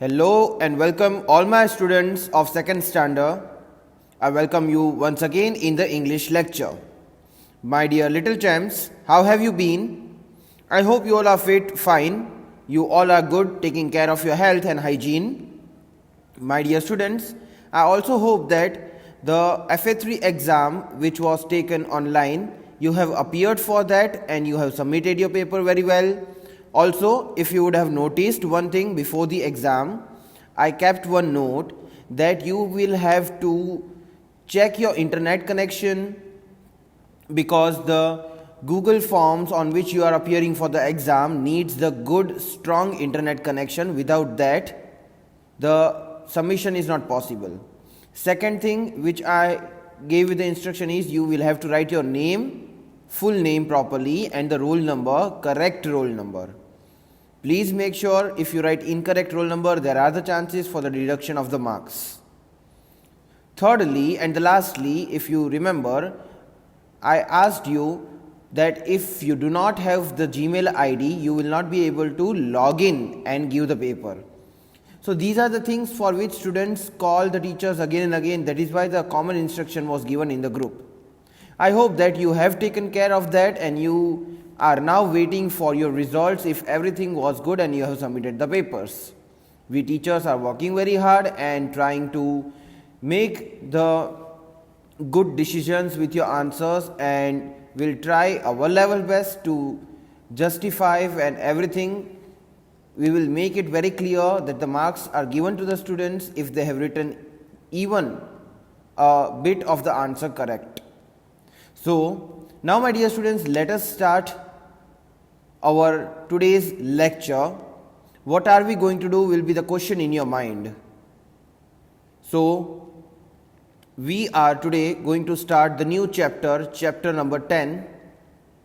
Hello and welcome all my students of second standard. I welcome you once again in the English lecture. My dear little champs, how have you been? I hope you all are fit, fine. You all are good, taking care of your health and hygiene. My dear students, I also hope that the FA3 exam which was taken online, you have appeared for that and you have submitted your paper very well. Also, if you would have noticed one thing before the exam, I kept one note that you will have to check your internet connection because the Google Forms on which you are appearing for the exam needs the good strong internet connection. Without that, the submission is not possible. Second thing which I gave you the instruction is you will have to write your name, full name properly and the roll number, correct roll number. Please make sure if you write incorrect roll number, there are the chances for the deduction of the marks. Thirdly and lastly, if you remember, I asked you that if you do not have the Gmail ID, you will not be able to log in and give the paper. So these are the things for which students call the teachers again and again. That is why the common instruction was given in the group. I hope that you have taken care of that and you are now waiting for your results if everything was good and you have submitted the papers. We teachers are working very hard and trying to make the good decisions with your answers and will try our level best to justify and everything. We will make it very clear that the marks are given to the students if they have written even a bit of the answer correct. So now my dear students, let us start our today's lecture. What are we going to do will be the question in your mind. So we are today going to start the new chapter number 10,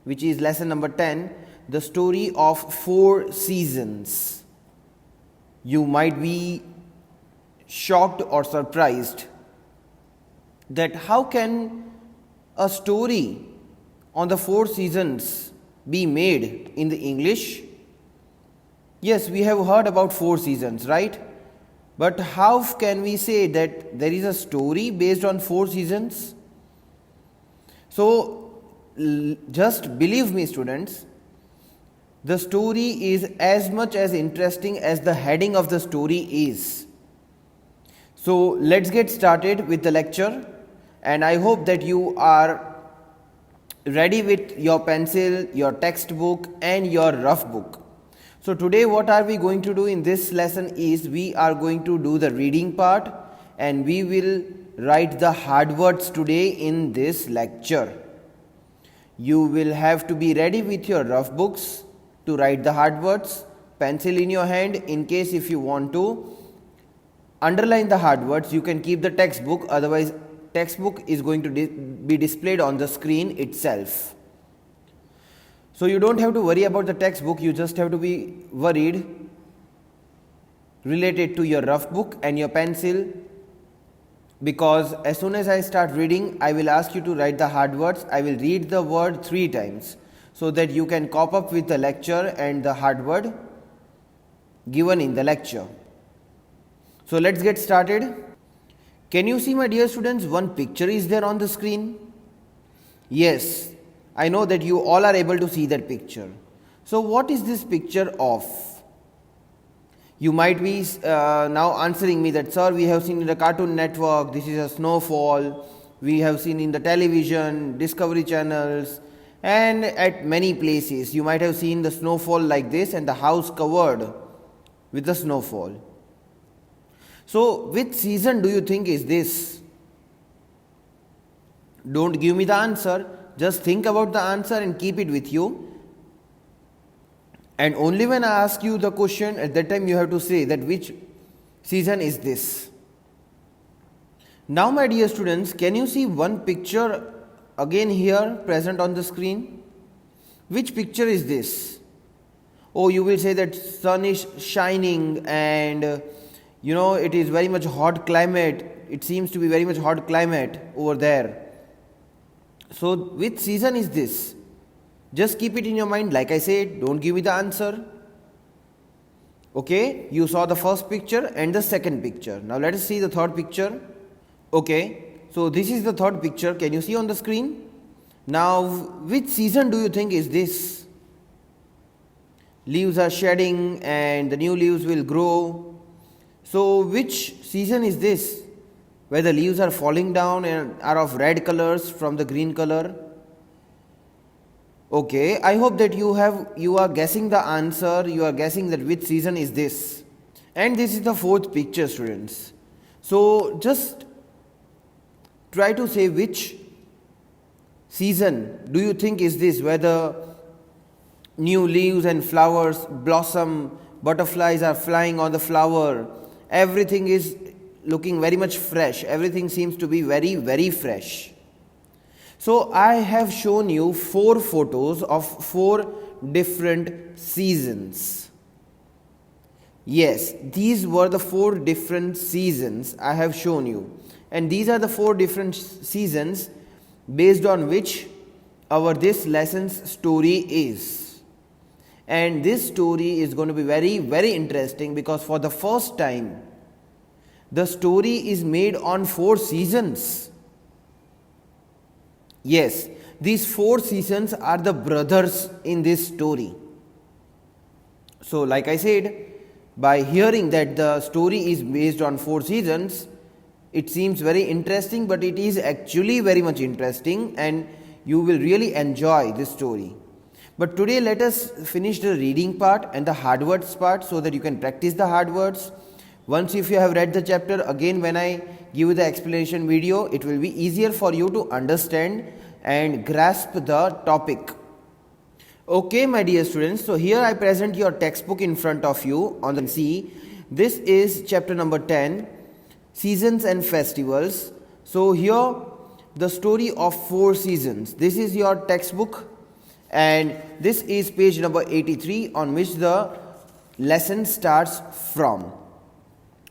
which is lesson number 10, the story of 4 seasons. You might be shocked or surprised that how can a story on the 4 seasons be made in the English? Yes, we have heard about 4 seasons, right? But how can we say that there is a story based on 4 seasons? So just believe me, students, the story is as much as interesting as the heading of the story is. So let's get started with the lecture, and I hope that you are ready with your pencil, your textbook and your rough book. So today what are we going to do in this lesson is we are going to do the reading part and we will write the hard words today in this lecture. You will have to be ready with your rough books to write the hard words, pencil in your hand. In case if you want to underline the hard words, you can keep the textbook, otherwise textbook is going to be displayed on the screen itself. So you don't have to worry about the textbook, you just have to be worried related to your rough book and your pencil, because as soon as I start reading, I will ask you to write the hard words. I will read the word 3 times so that you can cop up with the lecture and the hard word given in the lecture. So let's get started. Can you see, my dear students, one picture is there on the screen? Yes, I know that you all are able to see that picture. So what is this picture of? You might be now answering me that, sir, we have seen in the Cartoon Network, this is a snowfall. We have seen in the television, Discovery channels and at many places. You might have seen the snowfall like this and the house covered with the snowfall. So which season do you think is this? Don't give me the answer. Just think about the answer and keep it with you. And only when I ask you the question, at that time you have to say that which season is this. Now my dear students, can you see one picture again here present on the screen? Which picture is this? Oh, you will say that sun is shining and it is very much hot climate. It seems to be very much hot climate over there. So which season is this? Just keep it in your mind. Like I said, don't give me the answer. Okay, you saw the first picture and the second picture. Now let us see the third picture. Okay, so this is the third picture. Can you see on the screen? Now, which season do you think is this? Leaves are shedding and the new leaves will grow. So, which season is this? Where the leaves are falling down and are of red colors from the green color? Okay, I hope that you are guessing the answer. You are guessing that which season is this. And this is the fourth picture, students. So, just try to say which season do you think is this, where the new leaves and flowers blossom, butterflies are flying on the flower, everything is looking very much fresh, everything seems to be very, very fresh. So I have shown you 4 photos of 4 different seasons. Yes, these were the 4 different seasons I have shown you. And these are the 4 different seasons based on which our this lesson's story is. And this story is going to be very, very interesting because for the first time, the story is made on 4 seasons. Yes, these 4 seasons are the brothers in this story. So, like I said, by hearing that the story is based on 4 seasons, it seems very interesting, but it is actually very much interesting and you will really enjoy this story. But today let us finish the reading part and the hard words part so that you can practice the hard words. Once if you have read the chapter, again when I give you the explanation video, it will be easier for you to understand and grasp the topic. Okay, my dear students, so here I present your textbook in front of you on the C. This is chapter number 10. Seasons and festivals. So here the story of 4 seasons. This is your textbook and this is page number 83 on which the lesson starts from.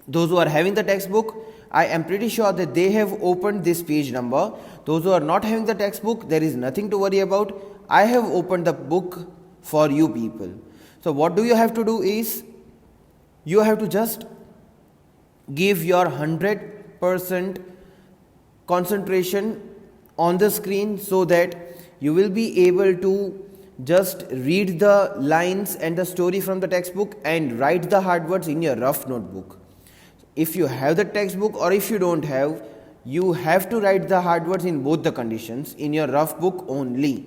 Those who are having the textbook, I am pretty sure that they have opened this page number. Those who are not having the textbook, there is nothing to worry about. I have opened the book for you people. So what do you have to do is, you have to just give your 100% concentration on the screen so that you will be able to just read the lines and the story from the textbook and write the hard words in your rough notebook. If you have the textbook or if you don't have, you have to write the hard words in both the conditions in your rough book only.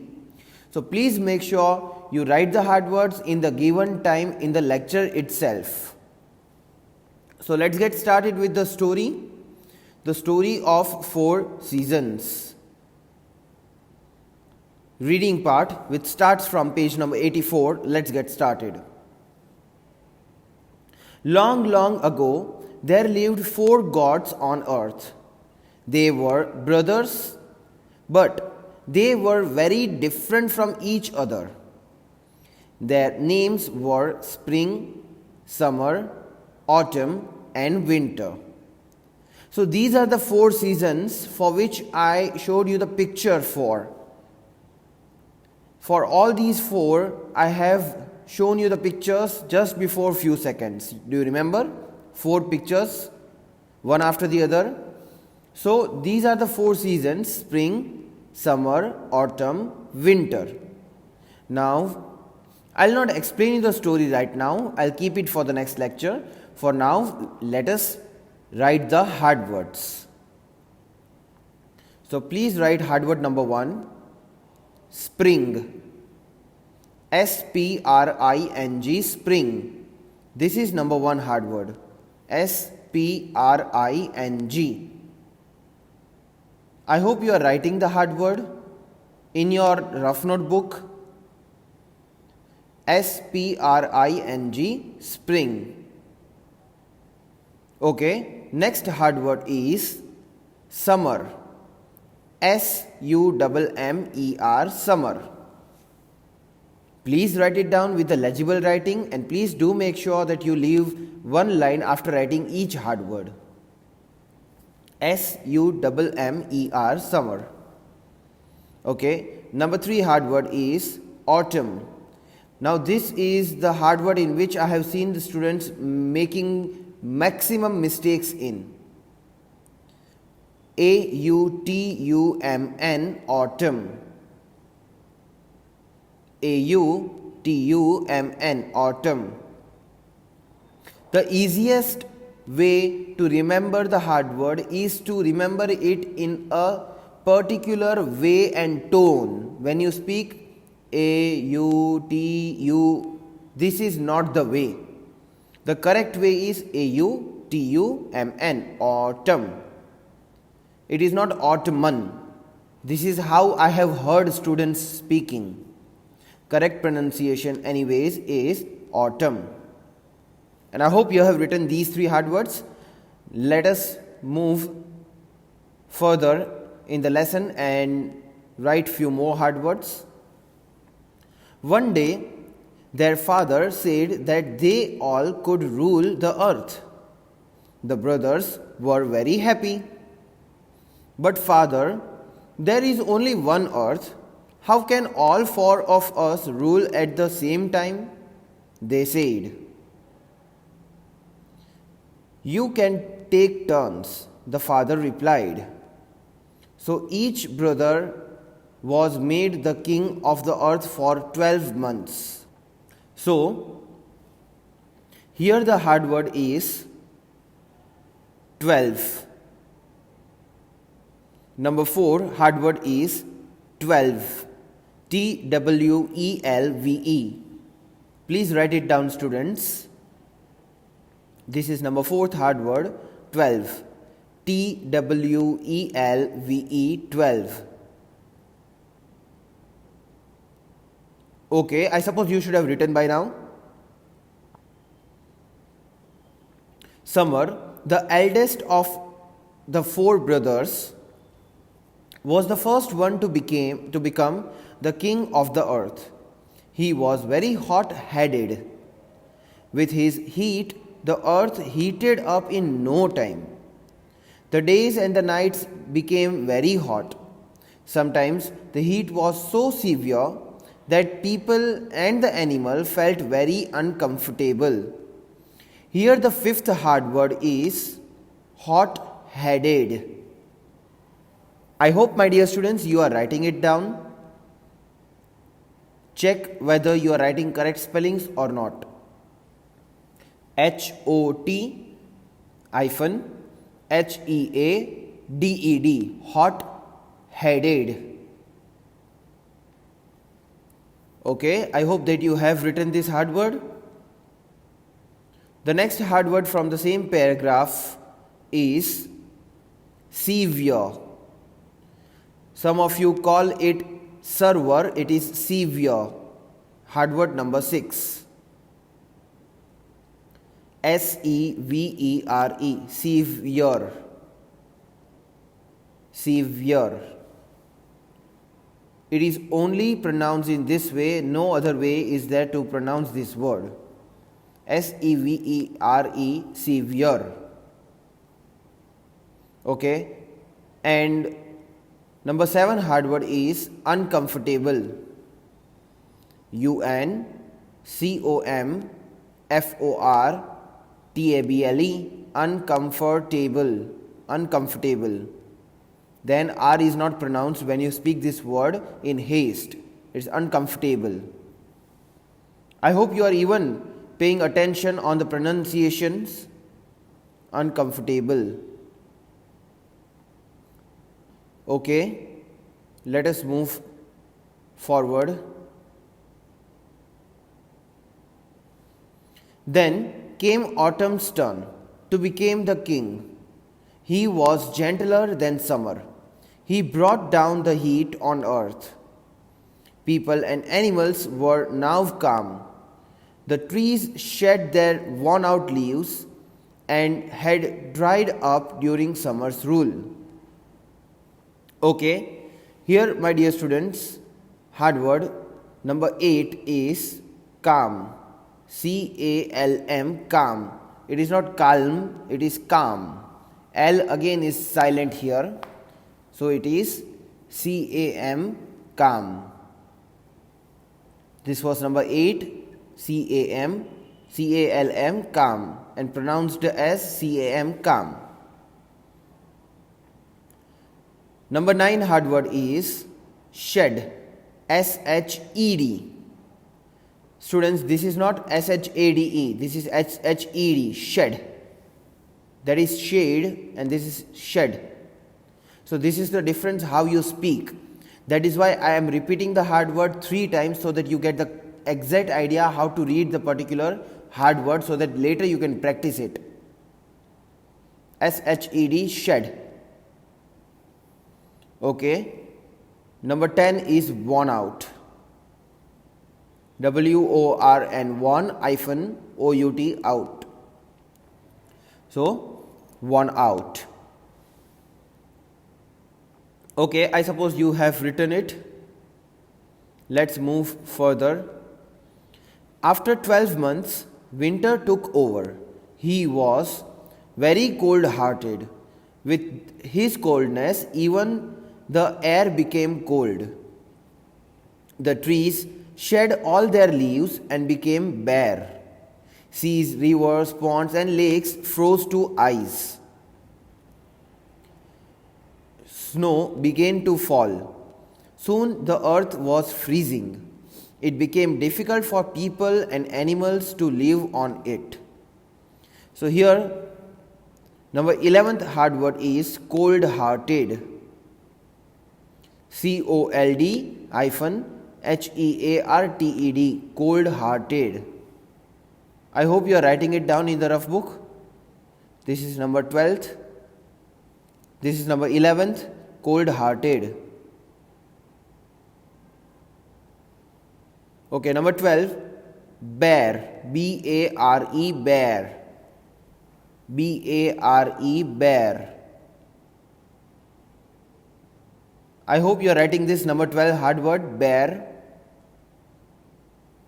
So please make sure you write the hard words in the given time in the lecture itself. So let's get started with the story of 4 seasons. Reading part, which starts from page number 84. Let's get started. Long, long ago, there lived 4 gods on earth. They were brothers, but they were very different from each other. Their names were Spring, Summer, Autumn and Winter. So these are the 4 seasons for which I showed you the picture for. For all these 4, I have shown you the pictures just before few seconds. Do you remember? 4 pictures, one after the other. So these are the 4 seasons: spring, summer, autumn, winter. Now, I'll not explain you the story right now. I'll keep it for the next lecture. For now, let us write the hard words. So please write hard word number 1, spring. S-P-R-I-N-G, spring. This is number 1 hard word. S-P-R-I-N-G. I hope you are writing the hard word in your rough notebook. S-P-R-I-N-G, spring. Okay, next hard word is summer. S-U-M-M-E-R, summer. Please write it down with the legible writing and please do make sure that you leave one line after writing each hard word. S-U-M-M-E-R, summer. Okay, number 3 hard word is autumn. Now this is the hard word in which I have seen the students making maximum mistakes in. A-U-T-U-M-N, autumn. A-U-T-U-M-N, autumn. The easiest way to remember the hard word is to remember it in a particular way and tone. When you speak A-U-T-U, this is not the way. The correct way is A-U-T-U-M-N, autumn. It is not autumn. This is how I have heard students speaking. Correct pronunciation anyways is autumn. And I hope you have written these 3 hard words. Let us move further in the lesson and write few more hard words. One day, their father said that they all could rule the earth. The brothers were very happy. But father, there is only one earth. How can all 4 of us rule at the same time? They said. You can take turns, the father replied. So each brother was made the king of the earth for 12 months. So, here the hard word is 12. Number 4 hard word is 12. T-W-E-L-V-E. Please write it down, students. This is number 4th hard word, 12. T-W-E-L-V-E, 12. Okay, I suppose you should have written by now. Samar, the eldest of the 4 brothers, was the first one to become the king of the earth. He was very hot-headed. With his heat, the earth heated up in no time. The days and the nights became very hot. Sometimes the heat was so severe that people and the animal felt very uncomfortable. Here the 5th hard word is hot-headed. I hope, my dear students, you are writing it down. Check whether you are writing correct spellings or not. H-O-T-H-E-A-D-E-D, hot-headed. Okay, I hope that you have written this hard word. The next hard word from the same paragraph is severe. Some of you call it server, it is severe. Hard word number 6. S-E-V-E-R-E, severe. Severe. It is only pronounced in this way, no other way is there to pronounce this word. S-E-V-E-R-E, severe. Okay, and number 7 hard word is uncomfortable. U-N-C-O-M-F-O-R-T-A-B-L-E, uncomfortable. Uncomfortable. Then R is not pronounced when you speak this word in haste. It's uncomfortable. I hope you are even paying attention on the pronunciations. Uncomfortable. Okay, let us move forward. Then came autumn's turn to become the king. He was gentler than summer. He brought down the heat on earth. People and animals were now calm. The trees shed their worn out leaves and had dried up during summer's rule. Okay, here, my dear students, hard word number 8 is calm. C-A-L-M, calm. It is not calm, it is calm. L again is silent here. So it is C-A-M, calm. This was number 8, C-A-M, C-A-L-M, calm, and pronounced as C-A-M, calm. Number 9 hard word is shed, S-H-E-D. Students, this is not S-H-A-D-E, this is S-H-E-D, shed. That is shade and this is shed. So this is the difference how you speak. That is why I am repeating the hard word 3 times so that you get the exact idea how to read the particular hard word so that later you can practice it. S-H-E-D, shed. Okay. Number 10 is worn out. W-O-R-N-1-O-U-T, out. So, worn out. Okay, I suppose you have written it. Let's move further. After 12 months, winter took over. He was very cold-hearted. With his coldness, even the air became cold. The trees shed all their leaves and became bare. Seas, rivers, ponds, and lakes froze to ice. Snow began to fall. Soon the earth was freezing. It became difficult for people and animals to live on it. So here, number 11th hard word is cold-hearted. C-O-L-D-H-E-A-R-T-E-D, cold-hearted. I hope you are writing it down in the rough book. This is number 12th. This is number 11th, cold-hearted. Okay, number 12, bear, B-A-R-E, bear. B-A-R-E, bear. I hope you are writing this number 12 hard word, bear.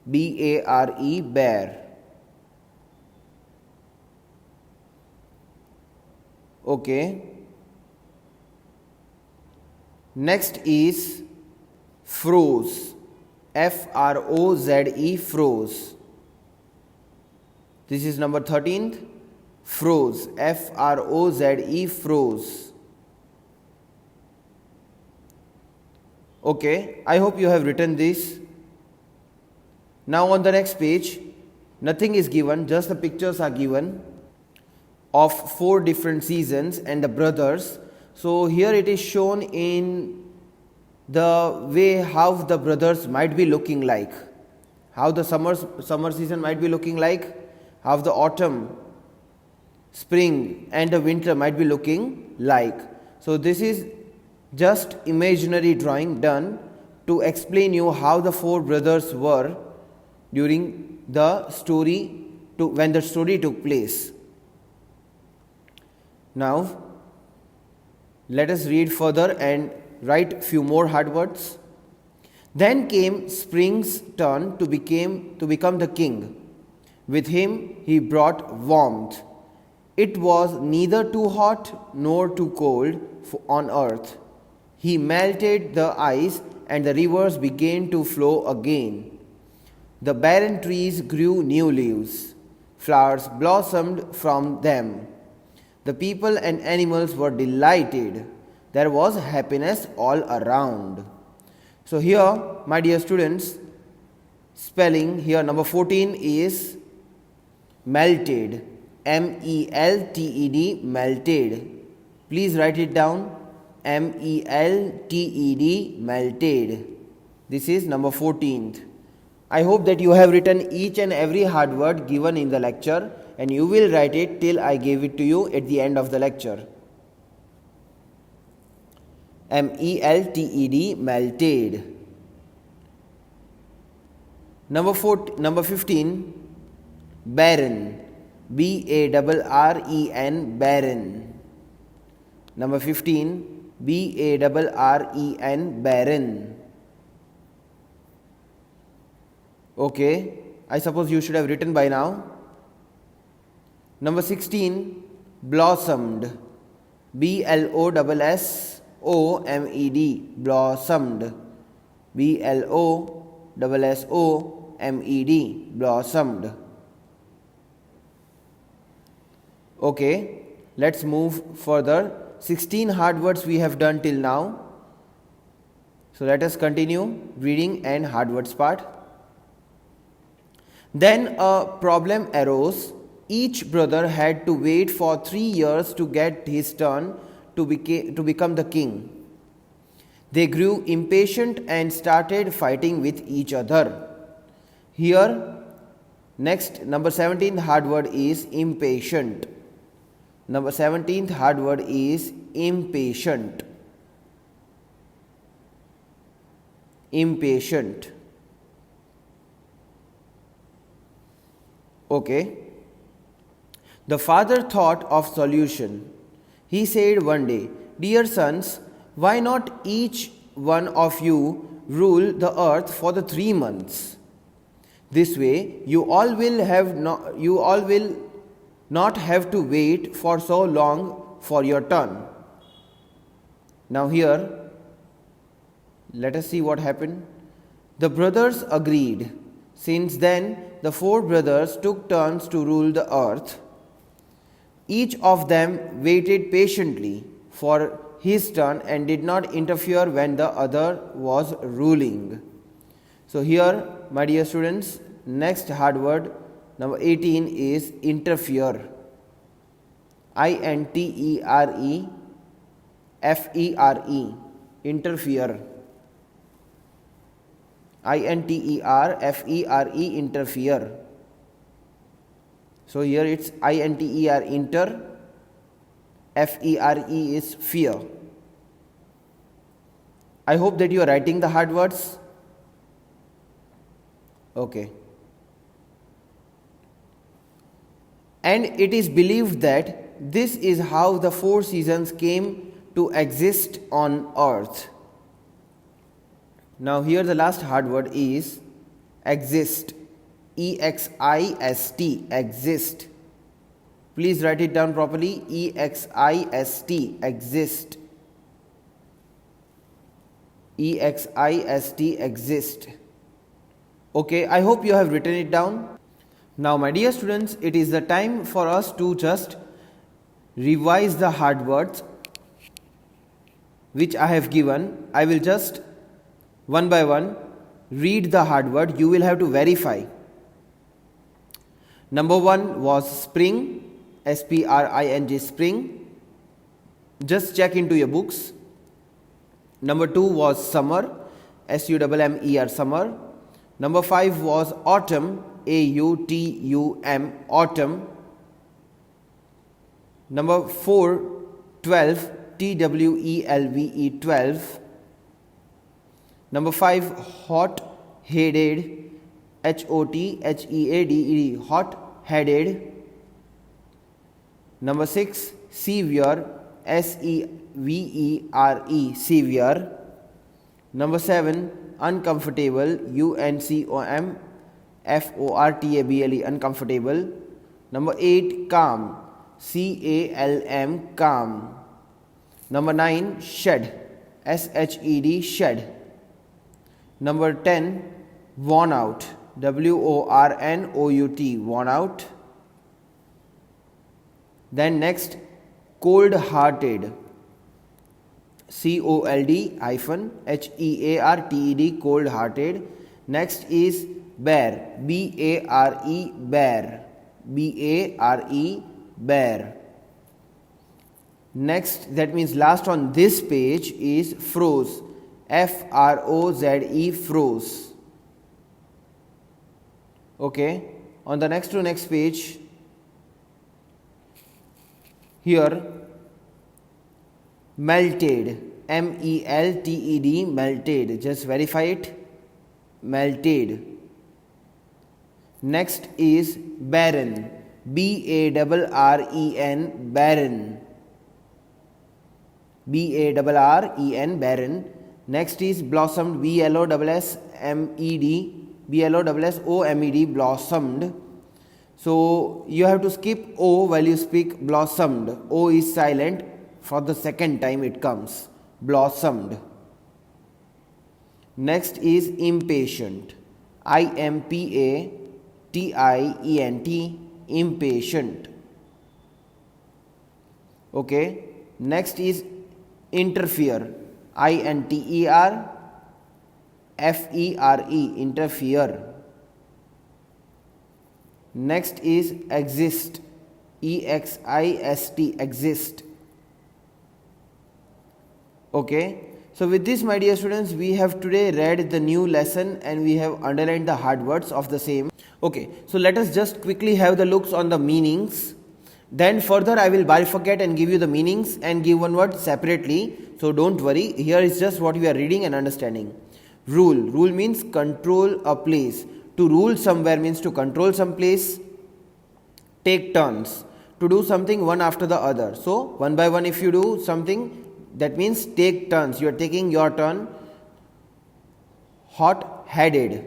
B-A-R-E, bear. Okay. Next is froze. F-R-O-Z-E, froze. This is number 13th. Froze. F-R-O-Z-E, froze. Okay, I hope you have written this. Now on the next page, nothing is given, just the pictures are given of 4 different seasons and the brothers. So here it is shown in the way how the brothers might be looking like, how the summer season might be looking like, how the autumn, spring and the winter might be looking like. So this is just imaginary drawing done to explain you how the 4 brothers were during the story, when the story took place. Now let us read further and write few more hard words. Then came spring's turn to become the king. With him he brought warmth. It was neither too hot nor too cold on earth. He melted the ice and the rivers began to flow again. The barren trees grew new leaves. Flowers blossomed from them. The people and animals were delighted. There was happiness all around. So here, my dear students, spelling here number 14 is melted. M-E-L-T-E-D, melted. Please write it down. M-E-L-T-E-D, melted. This is number 14th. I hope that you have written each and every hard word given in the lecture, and you will write it till I give it to you at the end of the lecture. M-E-L-T-E-D, melted. Number 15, barren. B-A-R-R-E-N, barren. Number 15, B-A-R-R-E-N, barren. Okay, I suppose you should have written by now. Number 16, blossomed. B-L-O-S-S-O-M-E-D, blossomed. B-L-O-S-S-O-M-E-D, SSOMED, blossomed. Okay, let's move further. 16 hard words we have done till now. So let us continue reading and hard words part. Then a problem arose. Each brother had to wait for 3 years to get his turn to become the king. They grew impatient and started fighting with each other. Here, next, number 17th hard word is impatient. Number 17th hard word is impatient. Impatient. Okay. The father thought of solution. He said one day, "Dear sons, why not each one of you rule the earth for the 3 months? This way you all will not have to wait for so long for your turn." Now here, let us see what happened. The brothers agreed. Since then, the 4 brothers took turns to rule the earth. Each of them waited patiently for his turn and did not interfere when the other was ruling. So here, my dear students, next hard word, number 18 is interfere. INTEREFERE. Interfere. INTERFERE, interfere. So here it's INTER, inter, FERE is fear. I hope that you are writing the hard words. Okay. And it is believed that this is how the 4 seasons came to exist on earth. Now here the last hard word is exist. EXIST, exist. Please write it down properly. EXIST, exist. EXIST, exist. Okay, I hope you have written it down. Now my dear students, it is the time for us to just revise the hard words which I have given. I will just one by one read the hard word. You will have to verify. Number 1 was spring, SPRING, spring. Just check into your books. Number 2 was summer, SUMMER, summer. Number 5 was autumn, AUTUM, autumn. Number 4, 12, TWELVE, 12. Number 5, hot headed, HOTHEADED, hot headed. Number 6, severe, SEVERE, severe. Number 7, uncomfortable, UNCOMFORTABLE, uncomfortable. Number 8, calm, CALM, calm. Number 9, shed, SHED, shed. Number 10, worn out, WORNOUT, worn out. Then next, cold hearted, COLD-HEARTED, cold hearted. Next is bare, BARE, bare, BARE, bare. Next, that means last on this page is froze, FROZE, froze. Okay, on the next to next page, here melted, MELTED, melted. Just verify it, melted. Next is barren, BARREN, barren, BARREN, barren. Next is blossomed, BLOSSOMED, blossomed. So you have to skip O while you speak blossomed. O is silent. For the second time it comes, blossomed. Next is impatient, I-M-P-A-T-I-E-N-T, impatient. Okay, next is interfere, I-N-T-E-R-F-E-R-E, interfere. Next is exist, E-X-I-S-T, exist. Okay, so with this, my dear students, we have today read the new lesson and we have underlined the hard words of the same. Okay, so let us just quickly have the looks on the meanings. Then further I will bifurcate and give you the meanings and give one word separately. So don't worry, here is just what we are reading and understanding. Rule, rule means control a place. To rule somewhere means to control some place. Take turns, to do something one after the other. So one by one if you do something, that means take turns, you are taking your turn. Hot-headed,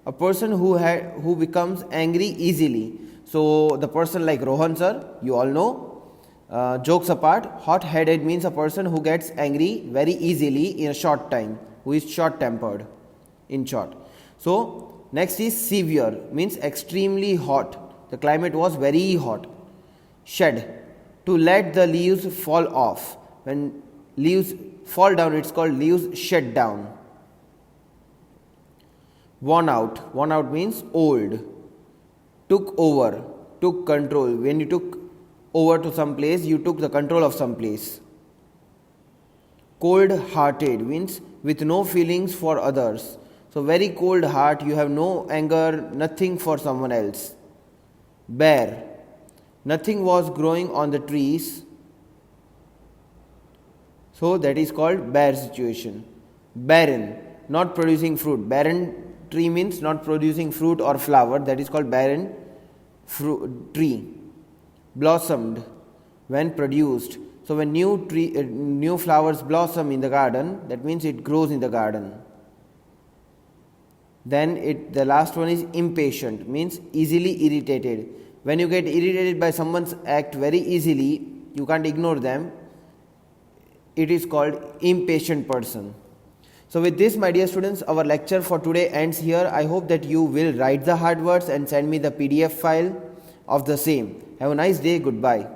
a person who becomes angry easily. So the person like Rohan sir, you all know. Jokes apart, hot-headed means a person who gets angry very easily in a short time, who is short-tempered, in short. So next is severe, means extremely hot. The climate was very hot. Shed, to let the leaves fall off. When leaves fall down, it's called leaves shed down. Worn out, worn out means old. Took over, took control. When you took over to some place, you took the control of some place. Cold hearted means with no feelings for others. So very cold heart, you have no anger, nothing for someone else. Bare, nothing was growing on the trees. So that is called bare situation. Barren, not producing fruit. Barren tree means not producing fruit or flower. That is called barren tree. Blossomed, when produced. So when new flowers blossom in the garden, that means it grows in the garden. Then the last one is impatient, means easily irritated. When you get irritated by someone's act very easily, you can't ignore them. It is called impatient person. So with this, my dear students, our lecture for today ends here. I hope that you will write the hard words and send me the PDF file of the same. Have a nice day. Goodbye.